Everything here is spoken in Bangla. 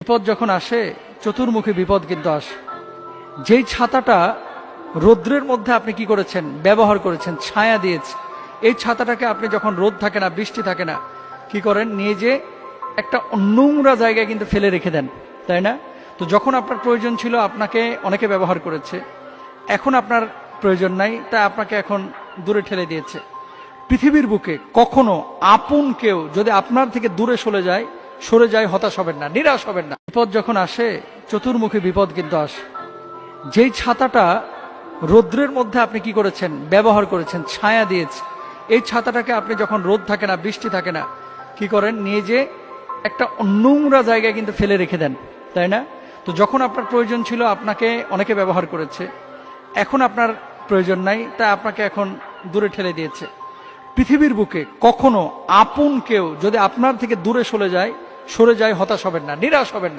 বিপদ যখন আসে চতুর্মুখী বিপদ কিন্তু আসে। যেই ছাতাটা রৌদ্রের মধ্যে আপনি কি করেছেন, ব্যবহার করেছেন, ছায়া দিয়েছে, এই ছাতাটাকে আপনি যখন রোদ থাকে না, বৃষ্টি থাকে না, কি করেন, নিয়ে যে একটা নোংরা জায়গায় কিন্তু ফেলে রেখে দেন, তাই না? তো যখন আপনার প্রয়োজন ছিল আপনাকে অনেকে ব্যবহার করেছে, এখন আপনার প্রয়োজন নাই, তাই আপনাকে এখন দূরে ঠেলে দিয়েছে। পৃথিবীর বুকে কখনো আপন কেউ যদি আপনার থেকে দূরে সরে যায়, হতাশ হবেন না, নিরাশ হবেন না। বিপদ যখন আসে চতুর্মুখী বিপদ কিন্তু আসে। যেই ছাতাটা রৌদ্রের মধ্যে আপনি কি করেছেন, ব্যবহার করেছেন, ছায়া দিয়েছে, এই ছাতাটাকে আপনি যখন রোদ থাকে না, বৃষ্টি থাকে না, কি করেন, নিয়ে যে একটা নোংরা জায়গায় কিন্তু ফেলে রেখে দেন, তাই না? তো যখন আপনার প্রয়োজন ছিল আপনাকে অনেকে ব্যবহার করেছে, এখন আপনার প্রয়োজন নাই, তাই আপনাকে এখন দূরে ঠেলে দিয়েছে। পৃথিবীর বুকে কখনো আপন কেউ যদি আপনার থেকে দূরে সরে যায়, হতাশ হবেন না, নিরাশ হবেন না।